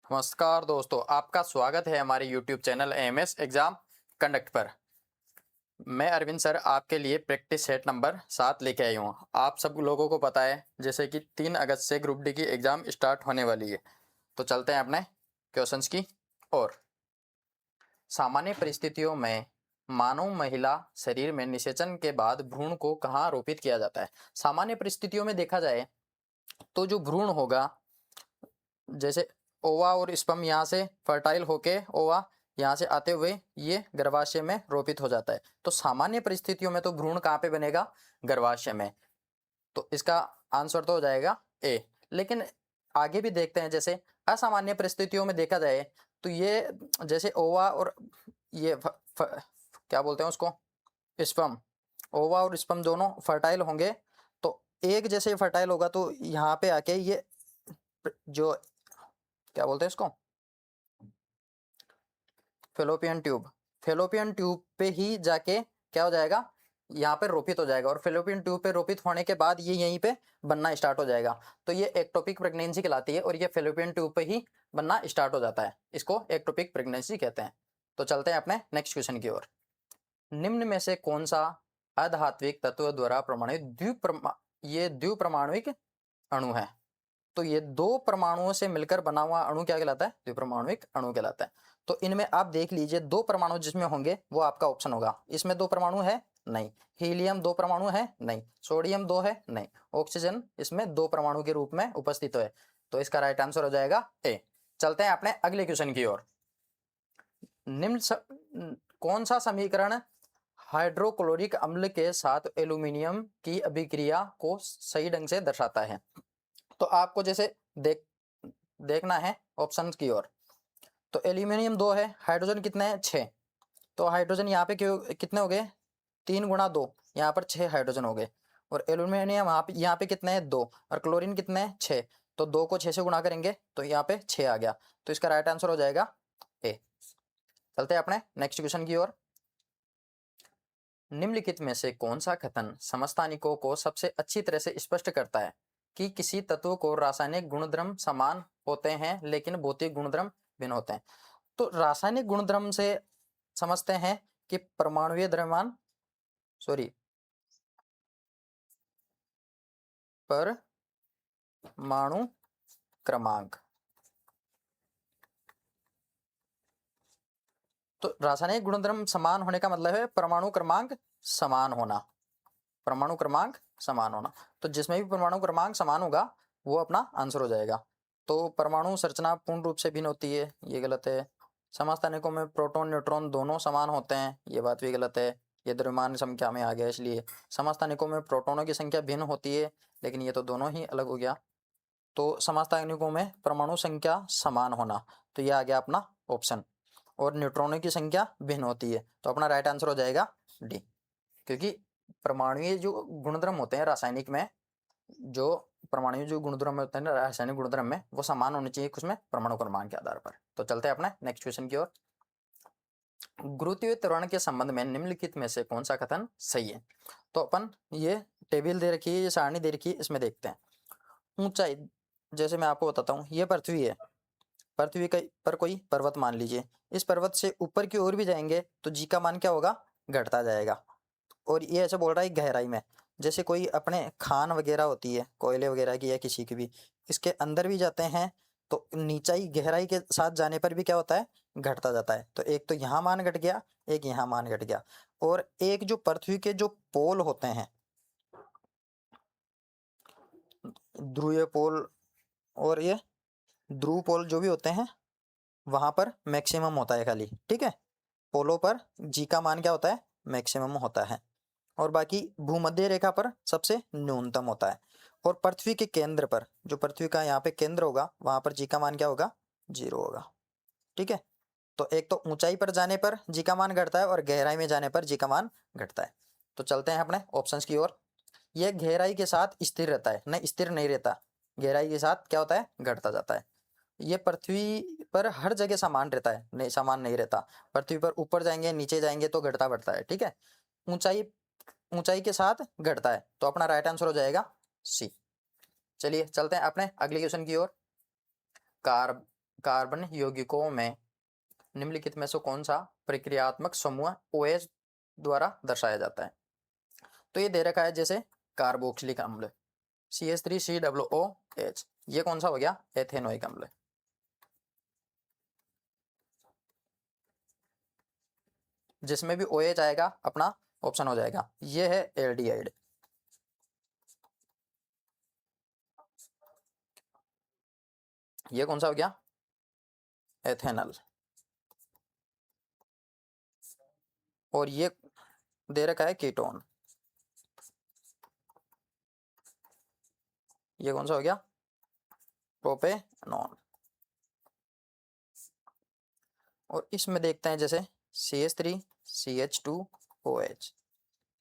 नमस्कार दोस्तों, आपका स्वागत है हमारे YouTube channel AMS exam conduct पर। मैं अरविंद सर आपके लिए प्रैक्टिस सेट नंबर 7 लेके आई हूँ। आप सब लोगों को पता है जैसे कि 3 अगस्त से ग्रुप डी की एग्ज़ाम स्टार्ट होने वाली है। तो चलते हैं अपने क्वेश्चंस की ओर। सामान्य परिस्थितियों में मानव महिला शरीर में निषेचन के बाद भ्रूण को कहाँ रोपित किया जाता है? सामान्य परिस्थितियों में देखा जाए तो जो भ्रूण होगा, जैसे ओवा और स्पर्म यहाँ से फर्टाइल होके ओवा यहाँ से आते हुए ये गर्भाशय में रोपित हो जाता है। तो सामान्य परिस्थितियों में तो भ्रूण कहाँ पे बनेगा? गर्भाशय में। तो इसका आंसर तो हो जाएगा ए। लेकिन आगे भी देखते हैं, जैसे असामान्य परिस्थितियों में देखा जाए तो ये जैसे ओवा और ये क्या बोलते हैं उसको, स्पर्म, ओवा और स्पर्म दोनों फर्टाइल होंगे। तो एक जैसे फर्टाइल होगा तो यहाँ पे आके ये जो क्या बोलते हैं इसको, फेलोपियन ट्यूब पे ही जाके क्या हो जाएगा, यहाँ पे रोपित हो जाएगा। और फेलोपियन ट्यूब पे रोपित होने के बाद ये यहीं पे बनना स्टार्ट हो जाएगा। तो ये एक्टोपिक प्रेगनेंसी कहलाती है और ये फेलोपियन ट्यूब पे ही बनना स्टार्ट हो जाता है। इसको एक्टोपिक प्रेगनेंसी कहते हैं। तो चलते हैं अपने नेक्स्ट क्वेश्चन की ओर। निम्न में से कौन सा अधात्विक तत्व द्वारा प्रमाणित ये द्विपरमाणुक अणु है? तो ये 2 परमाणुओं से मिलकर बना हुआ अणु क्या कहलाता है? द्विपरमाणुक अणु कहलाता है। तो इनमें आप देख लीजिए 2 परमाणु जिसमें होंगे वो आपका ऑप्शन होगा। इसमें 2 परमाणु है? नहीं। हीलियम 2 परमाणु है? नहीं। सोडियम 2 है? नहीं। ऑक्सीजन इसमें 2 परमाणु के रूप में उपस्थित है। तो इसका राइट आंसर हो जाएगा ए। चलते हैं अपने अगले क्वेश्चन की ओर। कौन सा समीकरण हाइड्रोक्लोरिक अम्ल के साथ एल्यूमिनियम की अभिक्रिया को सही ढंग से दर्शाता है? तो आपको जैसे देखना है ऑप्शन की ओर। तो एल्यूमिनियम 2 है, हाइड्रोजन कितने हैं? 6। तो हाइड्रोजन यहाँ पे क्यों कितने हो गए? 3 गुणा 2, यहाँ पर 6 हाइड्रोजन हो गए। और एल्यूमिनियम यहाँ पे कितने हैं? 2। और क्लोरीन कितने हैं? 6। तो 2 को 6 से गुणा करेंगे तो यहाँ पे 6 आ गया। तो इसका राइट आंसर हो जाएगा ए। चलते हैं अपने नेक्स्ट क्वेश्चन की ओर। निम्नलिखित में से कौन सा कथन समस्थानिकों को सबसे अच्छी तरह से स्पष्ट करता है कि किसी तत्व को रासायनिक गुणधर्म समान होते हैं लेकिन भौतिक गुणधर्म भिन्न होते हैं? तो रासायनिक गुणधर्म से समझते हैं कि परमाणुीय द्रव्यमान, सॉरी, परमाणु क्रमांक। तो रासायनिक गुणधर्म समान होने का मतलब है परमाणु क्रमांक समान होना। परमाणु क्रमांक समान होना, तो जिसमें भी परमाणु क्रमांक समान होगा वो अपना आंसर हो जाएगा। तो परमाणु संरचना पूर्ण रूप से भिन्न होती है, ये गलत है। समस्थानिकों में प्रोटॉन न्यूट्रॉन दोनों समान होते हैं, ये बात भी गलत है। ये द्रव्यमान संख्या में आ गया, इसलिए समस्थानिकों में प्रोटॉनों की संख्या भिन्न होती है, लेकिन ये तो दोनों ही अलग हो गया। तो समस्थानिकों में परमाणु संख्या समान होना, तो ये आ गया अपना ऑप्शन। और न्यूट्रॉनों की संख्या भिन्न होती है, तो अपना राइट आंसर हो जाएगा डी। क्योंकि परमाणुीय जो गुणधर्म होते हैं रासायनिक में, जो परमाणु जो गुणधर्म होते हैं रासायनिक गुणधर्म में, वो समान होने चाहिए कुछ में परमाणु क्रमांक के आधार पर। तो चलते हैं अपने नेक्स्ट क्वेश्चन की ओर। गुरुत्वीय त्वरण के संबंध में निम्नलिखित में से कौन सा कथन सही है? तो अपन ये टेबल दे रखी है, ये सारणी दे रखी है, इसमें देखते हैं। ऊंचाई, जैसे मैं आपको बताता हूँ, ये पृथ्वी है। पृथ्वी का पर कोई पर्वत मान लीजिए, इस पर्वत से ऊपर की ओर भी जाएंगे तो जी का मान क्या होगा? घटता जाएगा। और ये ऐसे बोल रहा है गहराई में, जैसे कोई अपने खान वगैरह होती है कोयले वगैरह की या किसी की भी, इसके अंदर भी जाते हैं तो नीचाई गहराई के साथ जाने पर भी क्या होता है? घटता जाता है। तो एक तो यहाँ मान घट गया, एक यहाँ मान घट गया। और एक जो पृथ्वी के जो पोल होते हैं, ध्रुवीय पोल और ये ध्रुव पोल जो भी होते हैं, वहां पर मैक्सिमम होता है खाली, ठीक है। पोलों पर जी का मान क्या होता है? मैक्सिमम होता है। और बाकी भूमध्य रेखा पर सबसे न्यूनतम होता है। और पृथ्वी के केंद्र पर, जो पृथ्वी का यहाँ पे केंद्र होगा, वहां पर जी का मान क्या होगा? 0 होगा, ठीक है। तो एक तो ऊंचाई पर जाने पर जी का मान घटता है और गहराई में जाने पर जी का मान घटता है। तो चलते हैं अपने ऑप्शंस की ओर। यह गहराई के साथ स्थिर रहता है, नहीं स्थिर नहीं रहता, गहराई के साथ क्या होता है? घटता जाता है। ये पृथ्वी पर हर जगह समान रहता है, नहीं समान नहीं रहता। पृथ्वी पर ऊपर जाएंगे नीचे जाएंगे तो घटता बढ़ता है, ठीक है। ऊंचाई ऊंचाई के साथ घटता है, तो अपना राइट आंसर हो जाएगा सी। चलिए चलते हैं अपने अगले क्वेश्चन की ओर। कार्बन यौगिकों में निम्नलिखित में से कौन सा प्रक्रियात्मक समूह OH द्वारा दर्शाया जाता है? तो ये दे रखा है जैसे कार्बोक्सिलिक अम्ल CH3COOH, ये कौन सा हो गया? एथेनोइक अम्ल। जिसमें भी OH आएगा अपना ऑप्शन हो जाएगा। ये है एल्डिहाइड। ये कौन सा हो गया? एथेनल। और ये दे रखा है कीटोन। ये कौन सा हो गया? प्रोपेनॉन। और इसमें देखते हैं जैसे CH3CH2OH,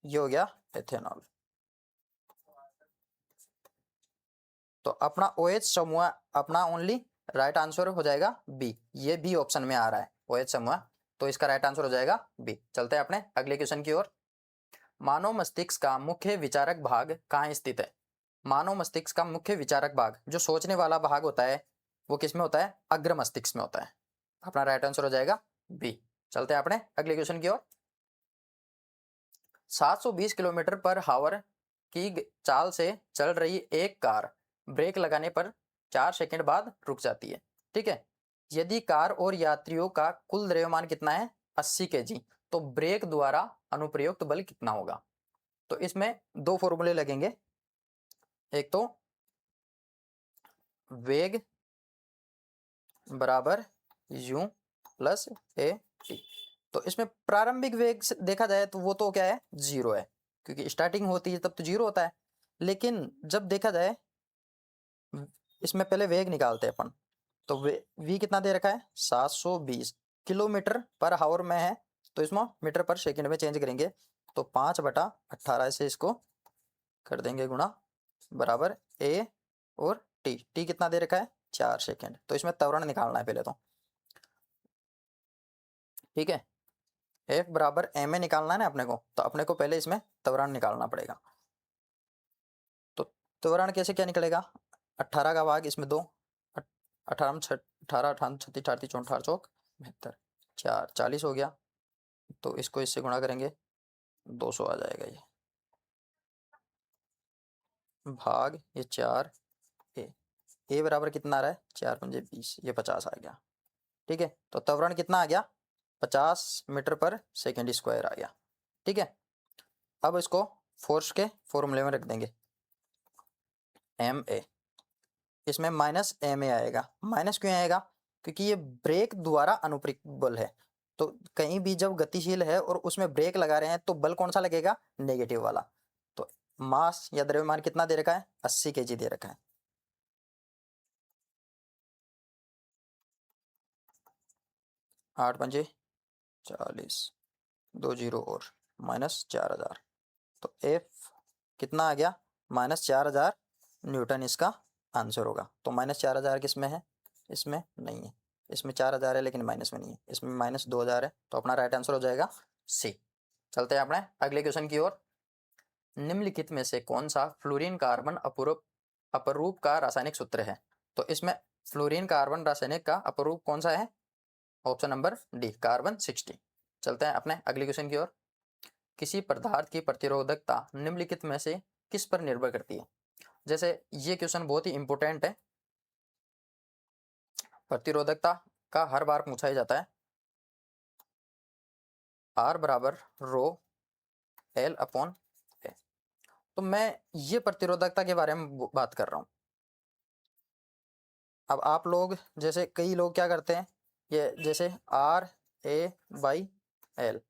ये हो गया एथेनॉल। तो अपना OH समूह अपना ओनली राइट आंसर हो जाएगा बी। ये बी ऑप्शन में आ रहा है OH समूह, तो इसका राइट आंसर हो जाएगा बी। चलते हैं अपने अगले क्वेश्चन की ओर। मानव मस्तिष्क का मुख्य विचारक भाग कहाँ स्थित है? मानव मस्तिष्क का मुख्य विचारक भाग, जो सोचने वाला भाग होता है, वो किस में होता है? अग्र मस्तिष्क में होता है। अपना राइट आंसर हो जाएगा बी। चलते हैं अपने अगले क्वेश्चन की ओर। 720 किलोमीटर पर हावर की चाल से चल रही एक कार ब्रेक लगाने पर 4 सेकंड बाद रुक जाती है, ठीक है। यदि कार और यात्रियों का कुल द्रव्यमान कितना है? 80 kg, तो ब्रेक द्वारा अनुप्रयुक्त बल कितना होगा? तो इसमें दो फॉर्मूले लगेंगे। एक तो वेग बराबर u प्लस ए टी। तो इसमें प्रारंभिक वेग से देखा जाए तो वो तो क्या है? 0 है, क्योंकि स्टार्टिंग होती है तब तो 0 होता है। लेकिन जब देखा जाए, इसमें पहले वेग निकालते हैं अपन। तो वी कितना दे रखा है? 720 किलोमीटर पर हावर में है, तो इसमें मीटर पर सेकंड में चेंज करेंगे। तो 5/18 से इसको कर देंगे गुणा, बराबर ए और टी कितना दे रखा है? 4 सेकंड। तो इसमें त्वरण निकालना है पहले तो, ठीक है। एफ बराबर एम ए निकालना है ना अपने को, तो अपने को पहले इसमें त्वरण निकालना पड़ेगा। तो त्वरण कैसे क्या निकलेगा? 18 का भाग इसमें 2, 18 18 18 36 38 34 चौक 72, 4 40 हो गया। तो इसको इससे गुणा करेंगे, 200 आ जाएगा ये, भाग ये 4 ए बराबर कितना आ रहा है? 4 पंजे 20, ये 50 आ गया, ठीक है। तो त्वरण कितना आ गया? 50 मीटर पर सेकेंड स्क्वायर आ गया, ठीक है। अब इसको फोर्स के फॉर्मूले में रख देंगे, एम ए, इसमें माइनस एम ए आएगा। माइनस क्यों आएगा? क्योंकि ये ब्रेक द्वारा अनुप्रयुक्त बल है। तो कहीं भी जब गतिशील है और उसमें ब्रेक लगा रहे हैं तो बल कौन सा लगेगा? नेगेटिव वाला। तो मास या द्रव्यमान कितना दे रखा है? 80 kg दे रखा है। आठ पंजे 40, 2 0 और -4000। तो एफ कितना आ गया? -4000 न्यूटन इसका आंसर होगा। तो -4000 किस में है? इसमें नहीं है। इसमें 4000 है लेकिन माइनस में नहीं है, इसमें -2000 है। तो अपना राइट आंसर हो जाएगा सी। चलते हैं अपने अगले क्वेश्चन की ओर। निम्नलिखित में से कौन सा फ्लोरीन कार्बन अपरूप का रासायनिक सूत्र है? तो इसमें फ्लोरीन कार्बन रासायनिक का अपरूप कौन सा है? Option number D, carbon 60। चलते हैं अपने अगले क्वेश्चन की ओर। किसी पदार्थ की प्रतिरोधकता निम्नलिखित में से किस पर निर्भर करती है? जैसे ये क्वेश्चन बहुत ही इंपॉर्टेंट है, प्रतिरोधकता का हर बार पूछा ही जाता है। आर बराबर रो एल अपॉन ए। तो मैं ये प्रतिरोधकता के बारे में बात कर रहा हूँ। अब आप लोग जैसे कई लोग क्या करते हैं, ये जैसे आर ए बाई एल,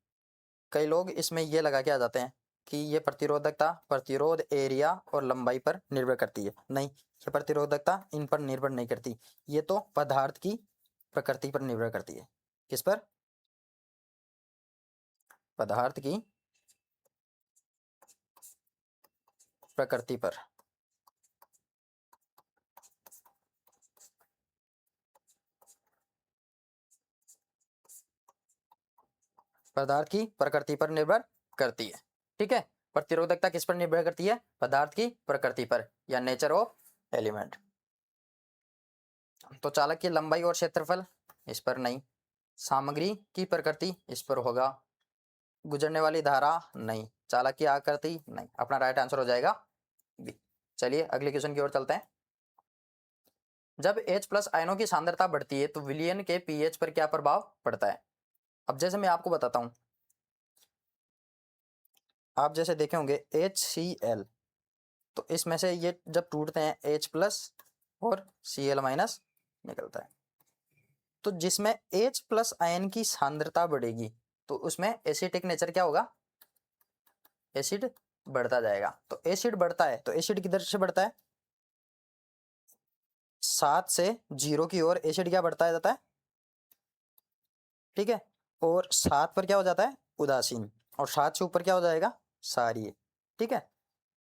कई लोग इसमें ये लगा के आ जाते हैं कि ये प्रतिरोधकता प्रतिरोध एरिया और लंबाई पर निर्भर करती है। नहीं, ये प्रतिरोधकता इन पर निर्भर नहीं करती। ये तो पदार्थ की प्रकृति पर निर्भर करती है। किस पर? पदार्थ की प्रकृति पर। पदार्थ की प्रकृति पर निर्भर करती है, ठीक है। प्रतिरोधकता किस पर निर्भर करती है? पदार्थ की प्रकृति पर, या नेचर ऑफ एलिमेंट। तो चालक की लंबाई और क्षेत्रफल इस पर नहीं, सामग्री की प्रकृति इस पर होगा, गुजरने वाली धारा नहीं, चालक की आकृति नहीं। अपना राइट आंसर हो जाएगा बी। चलिए अगले क्वेश्चन की ओर चलते हैं। जब H प्लस आयनों की सांद्रता बढ़ती है तो विलयन के पीएच पर क्या प्रभाव पड़ता है? अब जैसे मैं आपको बताता हूं, आप जैसे देखे होंगे HCl, तो इसमें से ये जब टूटते हैं H प्लस और Cl माइनस निकलता है। तो जिसमें H प्लस आयन की सांद्रता बढ़ेगी तो उसमें एसिडिक नेचर क्या होगा? एसिड बढ़ता जाएगा। तो एसिड बढ़ता है तो एसिड किधर से बढ़ता है? 7 से 0 की ओर एसिड क्या बढ़ता जाता है, ठीक है। और 7 पर क्या हो जाता है? उदासीन। और 7 से ऊपर क्या हो जाएगा? क्षारीय, ठीक है।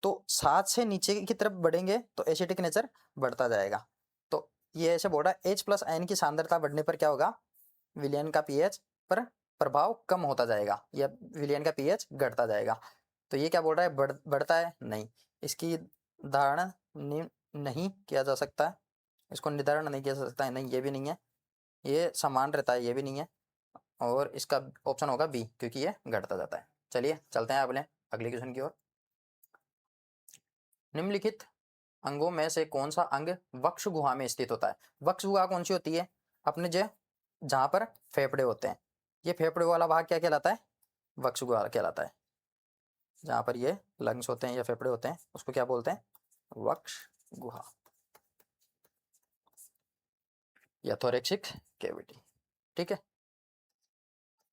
तो 7 से नीचे की तरफ बढ़ेंगे तो एसिडिक नेचर बढ़ता जाएगा। तो ये ऐसे बोल रहा है H प्लस आयन की सांद्रता बढ़ने पर क्या होगा? विलयन का पीएच पर प्रभाव कम होता जाएगा या विलयन का पीएच घटता जाएगा। तो ये क्या बोल रहा है? बढ़ता है? नहीं, इसकी धारणा नहीं किया जा सकता है, इसको निर्धारण नहीं किया जा सकता है, नहीं ये भी नहीं है, ये समान रहता है, ये भी नहीं है, और इसका ऑप्शन होगा बी क्योंकि ये घटता जाता है। चलिए चलते हैं अपने अगले क्वेश्चन की ओर। निम्नलिखित अंगों में से कौन सा अंग वक्ष गुहा में स्थित होता है? वक्ष गुहा कौन सी होती है? अपने जो जहां पर फेफड़े होते हैं, ये फेफड़े वाला भाग क्या कहलाता है? वक्ष गुहा कहलाता है। जहां पर ये लंग्स होते हैं या फेफड़े होते हैं उसको क्या बोलते हैं? वक्ष गुहा या थोरैक्सिक कैविटी, ठीक है।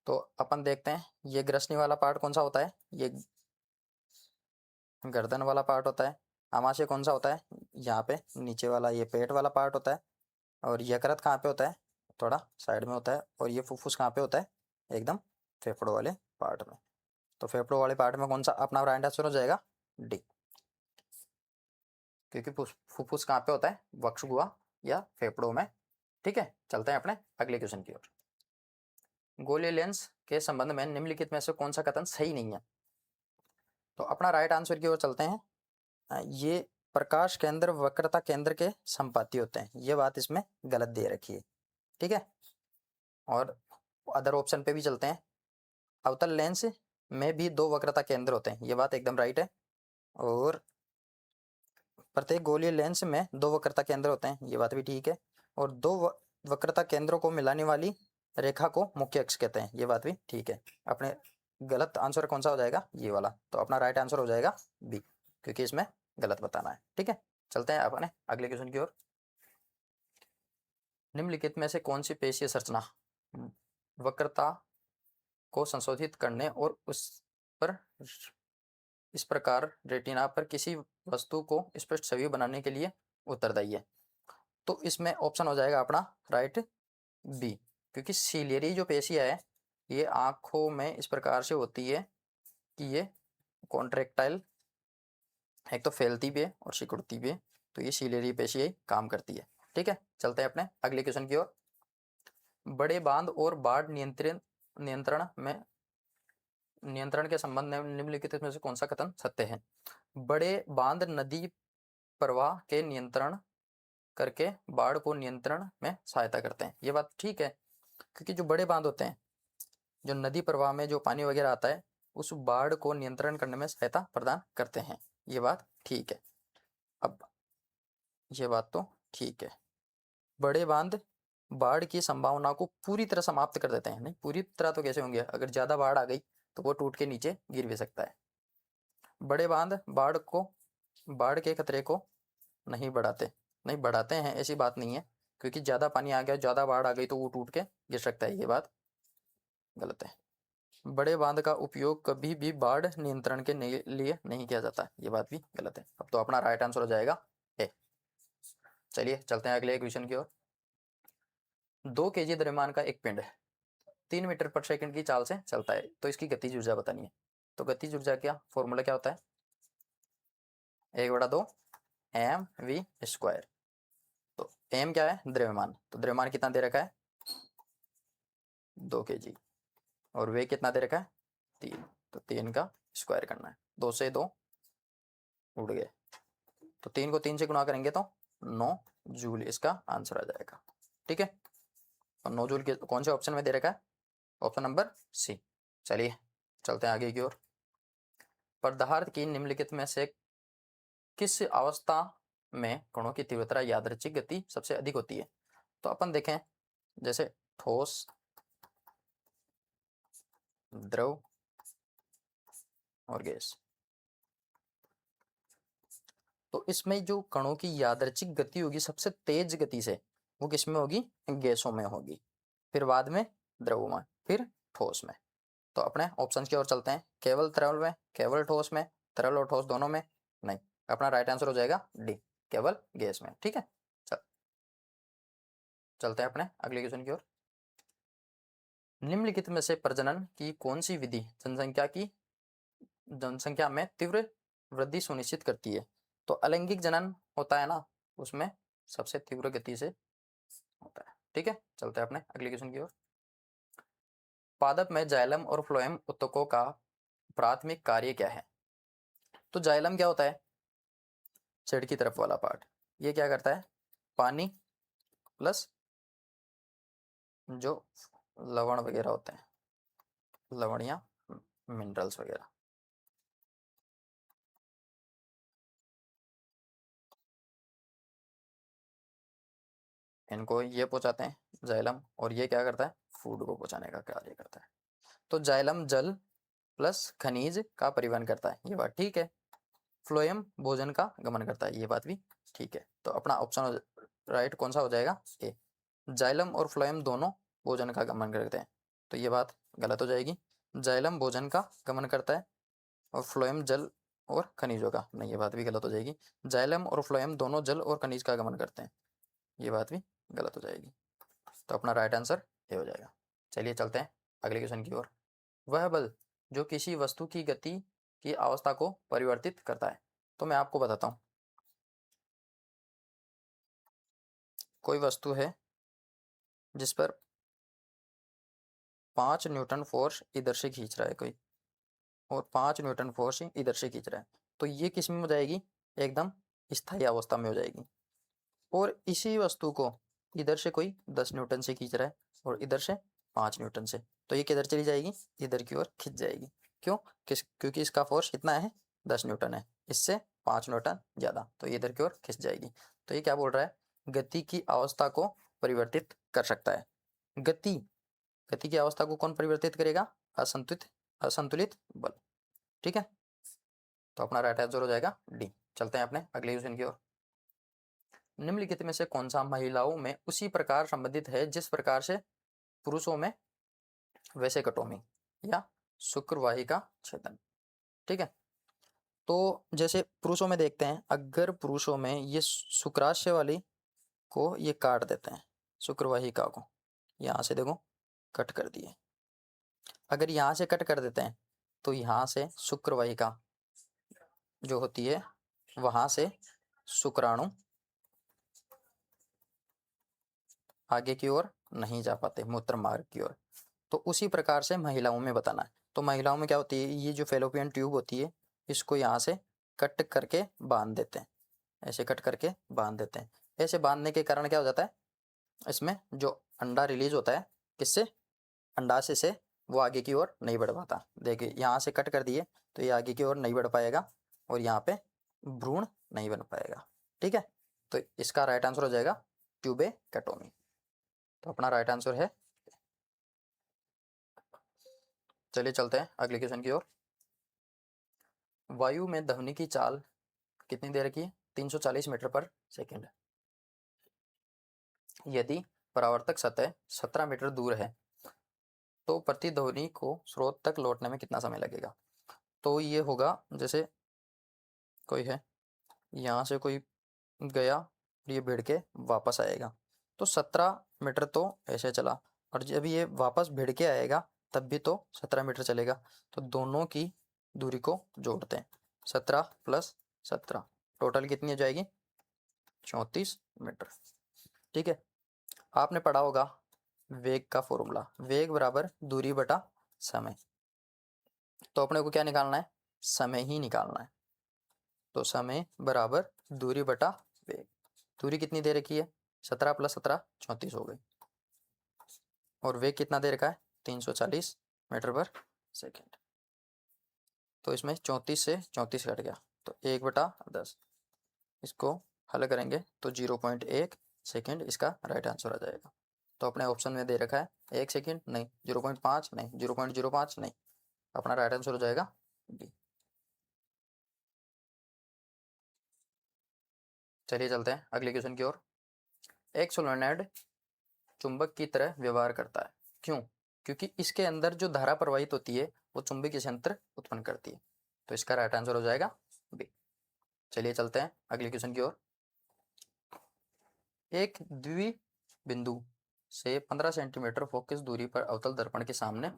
तो अपन देखते हैं ये ग्रसनी वाला पार्ट कौन सा होता है? ये गर्दन वाला पार्ट होता है। आमाशय कौन सा होता है? यहाँ पे नीचे वाला ये पेट वाला पार्ट होता है। और यकृत कहाँ पे होता है? थोड़ा साइड में होता है। और ये फुफ्फुस कहाँ पे होता है? एकदम फेफड़ों वाले पार्ट में। तो फेफड़ों वाले पार्ट में कौन सा अपना राइट आंसर हो जाएगा? डी, क्योंकि फुफ्फुस कहाँ पे होता है? वक्ष गुहा या फेफड़ों में, ठीक है। चलते हैं अपने अगले क्वेश्चन की ओर। गोलीय लेंस के संबंध में निम्नलिखित में से कौन सा कथन सही नहीं है? तो अपना राइट आंसर की ओर चलते हैं। ये प्रकाश केंद्र वक्रता केंद्र के संपाती होते हैं, ये बात इसमें गलत दे रखी है, ठीक है। और अदर ऑप्शन पे भी चलते हैं। अवतल लेंस में भी 2 वक्रता केंद्र होते हैं, ये बात एकदम राइट है। और प्रत्येक गोलीय लेंस में 2 वक्रता केंद्र होते हैं, ये बात भी ठीक है। और 2 वक्रता केंद्रों को मिलाने वाली रेखा को मुख्य अक्ष कहते हैं, ये बात भी ठीक है। अपने गलत आंसर कौन सा हो जाएगा? ये वाला। तो अपना राइट आंसर हो जाएगा बी, क्योंकि इसमें गलत बताना है, ठीक है। चलते हैं अपने अगले क्वेश्चन की ओर। निम्नलिखित में से कौन सी पेशीय संरचना वक्रता को संशोधित करने और उस पर इस प्रकार रेटिना पर किसी वस्तु को स्पष्ट छवि बनाने के लिए उत्तरदायी है? तो इसमें ऑप्शन हो जाएगा अपना राइट बी, क्योंकि सीलियरी जो पेशियाँ है ये आंखों में इस प्रकार से होती है कि ये कॉन्ट्रेक्टाइल, एक तो फैलती भी है और सिकुड़ती भी है, तो ये सीलियरी पेशी काम करती है, ठीक है। चलते हैं अपने अगले क्वेश्चन की ओर। बड़े बांध और बाढ़ नियंत्रण के संबंध में निम्नलिखित में से कौन सा कथन सत्य है? बड़े बांध नदी प्रवाह के नियंत्रण करके बाढ़ को नियंत्रण में सहायता करते हैं, ये बात ठीक है। क्योंकि जो बड़े बांध होते हैं, जो नदी प्रवाह में जो पानी वगैरह आता है उस बाढ़ को नियंत्रण करने में सहायता प्रदान करते हैं, ये बात ठीक है। अब ये बात तो ठीक है, बड़े बांध बाढ़ की संभावना को पूरी तरह समाप्त कर देते हैं। नहीं पूरी तरह तो कैसे होंगे, अगर ज़्यादा बाढ़ आ गई तो वो टूट के नीचे गिर भी सकता है। बड़े बांध बाढ़ के खतरे को नहीं बढ़ाते, नहीं बढ़ाते हैं ऐसी बात नहीं है, क्योंकि ज़्यादा पानी आ गया, ज़्यादा बाढ़ आ गई तो वो टूट के गिर सकता है, ये बात गलत है। बड़े बांध का उपयोग कभी भी बाढ़ नियंत्रण के लिए नहीं किया जाता, ये बात भी गलत है। अब तो अपना राइट आंसर हो जाएगा ए। चलिए चलते हैं अगले क्वेश्चन की ओर। 2 kg द्रव्यमान का एक पिंड 3 मीटर पर सेकंड की चाल से चलता है, तो इसकी गतिज ऊर्जा बतानी है। तो गतिज ऊर्जा क्या फॉर्मूला क्या होता है? 1/2 mv²। तो m क्या है? द्रव्यमान। तो द्रव्यमान कितना दे रखा है? 2 kg। और वे कितना दे रखा है? 3। तो 3 का स्क्वायर करना है। 2 से 2 उड़ गए, तो 3 को 3 से गुणा करेंगे तो 9 जूल इसका आंसर आ जाएगा। ठीक है, और 9 जूल कौन से ऑप्शन में दे रखा है? Option number C. चलिए चलते हैं आगे की ओर। पदार्थ की निम्नलिखित में से किस अवस्था में कणों की तीव्रता यादृच्छिक गति सबसे अधिक होती है? तो अपन देखें, जैसे ठोस, द्रव और गैस। तो इसमें जो कणों की यादृच्छिक गति होगी सबसे तेज गति से, वो किसमें होगी? गैसों में होगी, फिर बाद में द्रव में, फिर ठोस में। तो अपने ऑप्शन की ओर चलते हैं। केवल तरल में, केवल ठोस में, तरल और ठोस दोनों में? नहीं, अपना राइट आंसर हो जाएगा डी, केवल गैस में। ठीक है, चलते हैं अपने अगले क्वेश्चन की ओर। निम्नलिखित में से प्रजनन की कौन सी विधि जनसंख्या में तीव्र वृद्धि सुनिश्चित करती है? तो अलैंगिक जनन होता है ना, उसमें सबसे तीव्र गति से होता है। ठीक है, चलते हैं अपने अगले क्वेश्चन की ओर। पादप में जाइलम और फ्लोएम ऊतकों का प्राथमिक कार्य क्या है? तो जाइलम क्या होता है? जड़ की तरफ वाला पार्ट। ये क्या करता है? पानी प्लस जो लवण वगैरह होते हैं, लवण या मिनरल्स वगैरह, इनको ये पहुंचाते हैं जाइलम, और ये क्या करता है? फूड को पहुंचाने का कार्य करता है। तो जाइलम जल प्लस खनिज का परिवहन करता है, ये बात ठीक है। फ्लोएम भोजन का गमन करता है, ये बात भी ठीक है। तो अपना ऑप्शन राइट कौन सा हो जाएगा? ए, जाइलम और फ्लोएम दोनों भोजन का गमन करते हैं, तो ये बात गलत हो जाएगी। जाइलम भोजन का गमन करता है और फ्लोएम जल और खनिजों का, नहीं, ये बात भी गलत हो जाएगी। जाइलम और फ्लोएम दोनों जल और खनिज का गमन करते हैं, ये बात भी गलत हो जाएगी। तो अपना राइट आंसर ये हो जाएगा। चलिए चलते हैं अगले क्वेश्चन की ओर। वह बल जो किसी वस्तु की गति की अवस्था को परिवर्तित करता है। तो मैं आपको बताता हूँ, कोई वस्तु है जिस पर 5 न्यूटन फोर्स इधर से खींच रहा है कोई, और 5 न्यूटन फोर्स इधर से खींच रहा है, तो ये किस में हो जाएगी? एकदम स्थायी अवस्था में हो जाएगी। और इसी वस्तु को इधर से कोई 10 न्यूटन से खींच रहा है और इधर से 5 न्यूटन से, तो ये किधर चली जाएगी? इधर की ओर खिंच जाएगी। क्यों? क्योंकि इसका फोर्स कितना है? 10 न्यूटन है, इससे 5 न्यूटन ज़्यादा, तो ये इधर की ओर खिंच जाएगी। तो ये क्या बोल रहा है? गति की अवस्था को परिवर्तित कर सकता है। गति गति की अवस्था को कौन परिवर्तित करेगा? असंतुलित बल। ठीक है, तो अपना राइट आंसर हो जाएगा डी। चलते हैं अपने अगले क्वेश्चन की ओर। निम्नलिखित में से कौन सा महिलाओं में उसी प्रकार संबंधित है जिस प्रकार से पुरुषों में वेसेक्टोमी या शुक्रवाहिका छेदन? ठीक है, तो जैसे पुरुषों में देखते हैं, अगर पुरुषों में ये शुक्राशय वाली को ये काट देते हैं, शुक्रवाहिका को यहाँ से देखो कट कर दिए, अगर यहाँ से कट कर देते हैं तो यहाँ से शुक्रवाहिका जो होती है वहाँ से शुक्राणु आगे की ओर नहीं जा पाते, मूत्र मार्ग की ओर। तो उसी प्रकार से महिलाओं में बताना है। तो महिलाओं में क्या होती है? ये जो फेलोपियन ट्यूब होती है, इसको यहाँ से कट करके बांध देते हैं, ऐसे कट करके बांध देते हैं। ऐसे बांधने के कारण क्या हो जाता है? इसमें जो अंडा रिलीज होता है, किससे? अंडाशय से, वो आगे की ओर नहीं बढ़ पाता। देखिए यहाँ से कट कर दिए तो ये आगे की ओर नहीं बढ़ पाएगा और यहाँ पे भ्रूण नहीं बन पाएगा। ठीक है, तो इसका राइट आंसर हो जाएगा ट्यूबेक्टोमी। तो अपना राइट आंसर है। चलिए चलते हैं अगले क्वेश्चन की ओर। वायु में ध्वनि की चाल कितनी देर की है? 340 मीटर पर सेकेंड। यदि परावर्तक सतह 17 मीटर दूर है तो प्रतिध्वनि को स्रोत तक लौटने में कितना समय लगेगा? तो ये होगा, जैसे कोई है, यहाँ से कोई गया और ये भिड़ के वापस आएगा, तो 17 मीटर तो ऐसे चला, और जब ये वापस भिड़ के आएगा तब भी तो 17 मीटर चलेगा। तो दोनों की दूरी को जोड़ते हैं, 17 प्लस 17 टोटल कितनी हो जाएगी? 34 मीटर। ठीक है, आपने पढ़ा होगा वेग का फॉर्मूला, वेग बराबर दूरी बटा समय। तो अपने को क्या निकालना है? समय ही निकालना है। तो समय बराबर दूरी बटा वेग। दूरी कितनी दे रखी है, 17 + 17 34 हो गई, और वेग कितना दे रखा है, 340 मीटर पर सेकेंड। तो इसमें 34 से 34 कट गया, तो 1/10, इसको हल करेंगे तो 0.1 सेकेंड इसका राइट आंसर आ जाएगा। तो अपने ऑप्शन में दे रखा है 1 सेकेंड नहीं, 0.5 नहीं, 0.05 नहीं, अपना राइट आंसर हो जाएगा बी। चलिए चलते हैं अगले क्वेश्चन की ओर। एक सोलेनोइड चुंबक की तरह व्यवहार करता है, क्यों? क्योंकि इसके अंदर जो धारा प्रवाहित होती है वो चुंबकीय क्षेत्र उत्पन्न करती है, तो इसका राइट आंसर हो जाएगा बी। चलिए चलते हैं अगले क्वेश्चन की ओर। एक द्विबिंदु से 15 सेंटीमीटर फोकस दूरी पर अवतल दर्पण के सामने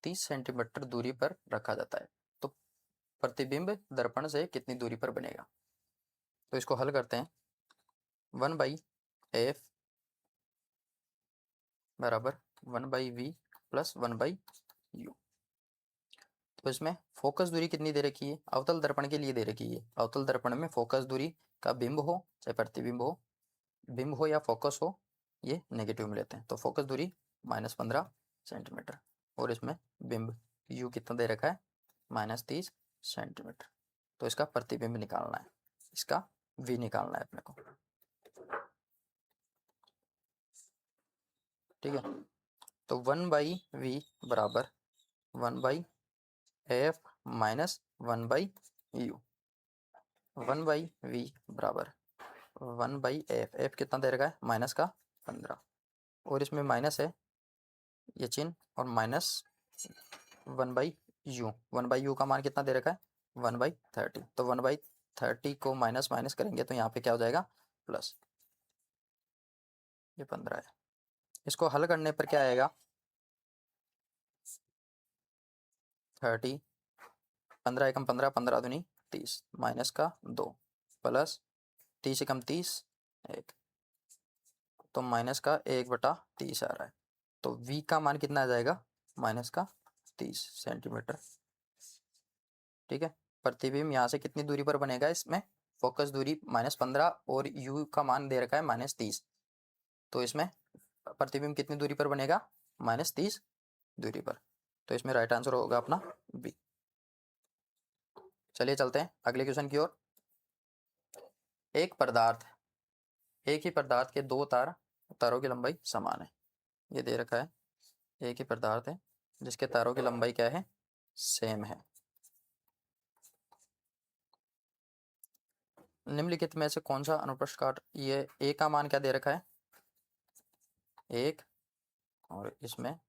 30 सेंटीमीटर दूरी पर रखा जाता है, तो प्रतिबिंब दर्पण से कितनी दूरी पर बनेगा? तो इसको हल करते हैं। 1/f बराबर 1/v प्लस 1/u। तो इसमें फोकस दूरी कितनी दे रखी है, अवतल दर्पण के लिए दे रखी है। अवतल दर्पण में फोकस दूरी का बिंब हो चाहे प्रतिबिंब हो, बिंब हो या फोकस हो, ये नेगेटिव में लेते हैं। तो फोकस दूरी -15 सेंटीमीटर, और इसमें बिंब u कितना दे रखा है, -30 सेंटीमीटर। तो इसका प्रतिबिंब निकालना है, इसका v निकालना है अपने को, ठीक है। तो 1/v बराबर 1/f माइनस 1/u। 1/v बराबर 1/f, f कितना दे रखा है, माइनस का 15, और इसमें माइनस है ये चिन्ह, और माइनस 1/u। 1/u का मान कितना दे रखा है, 1/30। तो 1/30 को माइनस माइनस करेंगे तो यहाँ पे क्या हो जाएगा, प्लस, ये 15 है। इसको हल करने पर क्या आएगा, 30, 15 एकम 15, 15 दूनी 30, माइनस का 2 प्लस 30 एकम 30 1, तो माइनस का 1/30 आ रहा है। तो v का मान कितना आ जाएगा, -30 सेंटीमीटर, ठीक है। प्रतिबिंब यहाँ से कितनी दूरी पर बनेगा, इसमें फोकस दूरी -15 और u का मान दे रखा है -30, तो इसमें प्रतिबिंब कितनी दूरी पर बनेगा, -30 दूरी पर। तो इसमें राइट आंसर होगा अपना बी। चलिए चलते हैं अगले क्वेश्चन की ओर। एक ही पदार्थ के दो तारों की लंबाई समान है, ये दे रखा है। एक ही पदार्थ है जिसके तारों की लंबाई क्या है, सेम है। निम्नलिखित में से कौन सा अनुप्रस्थ काट, ये ए का मान क्या दे रखा है, 1, और इसमें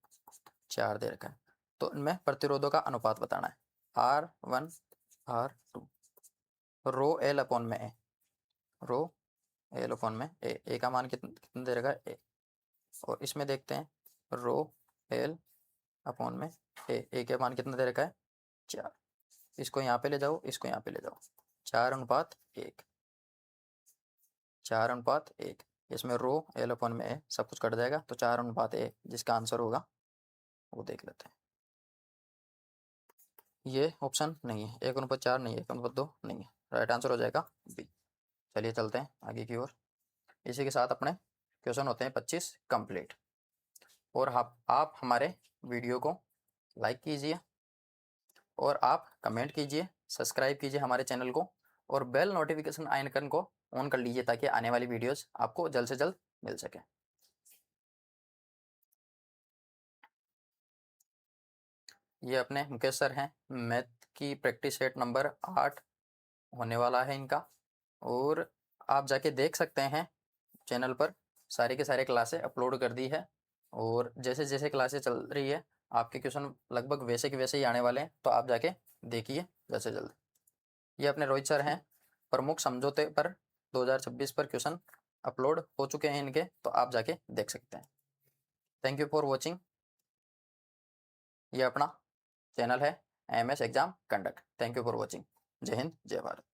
4 दे रखा है। तो इनमें प्रतिरोधों का अनुपात बताना है, R1 R2, rho L upon में ए, रो एल अपॉन में ए का मान कितना दे रखा है, ए, और इसमें देखते हैं रो एल अपॉन में ए के मान कितना दे रखा है, 4। इसको यहाँ पे ले जाओ, इसको यहाँ पे ले जाओ, 4:1, 4:1। इसमें रो एल अपॉन में ए सब कुछ कट जाएगा, तो 4:1, जिसका आंसर होगा वो देख लेते हैं। ये ऑप्शन नहीं है, 1:4 नहीं है, 1:2 नहीं है, राइट आंसर हो जाएगा बी। चलिए चलते हैं आगे की ओर। इसी के साथ अपने क्वेश्चन होते हैं 25 कंप्लीट। और आप हमारे वीडियो को लाइक कीजिए, और आप कमेंट कीजिए, सब्सक्राइब कीजिए हमारे चैनल को, और बेल नोटिफिकेशन आइकन को ऑन कर लीजिए ताकि आने वाली वीडियोस आपको जल्द से जल्द मिल सके। ये अपने मुकेश सर हैं, मैथ की प्रैक्टिस सेट नंबर 8 होने वाला है इनका, और आप जाके देख सकते हैं चैनल पर, सारे के सारे क्लासें अपलोड कर दी है, और जैसे जैसे क्लासें चल रही है आपके क्वेश्चन लगभग वैसे के वैसे ही आने वाले हैं, तो आप जाके देखिए जल्द से जल्द। ये अपने रोहित सर हैं, प्रमुख समझौते पर 2026 पर क्वेश्चन अपलोड हो चुके हैं इनके, तो आप जाके देख सकते हैं। Thank you for watching. ये अपना चैनल है MS exam conduct. Thank you for watching. जय हिंद, जय भारत।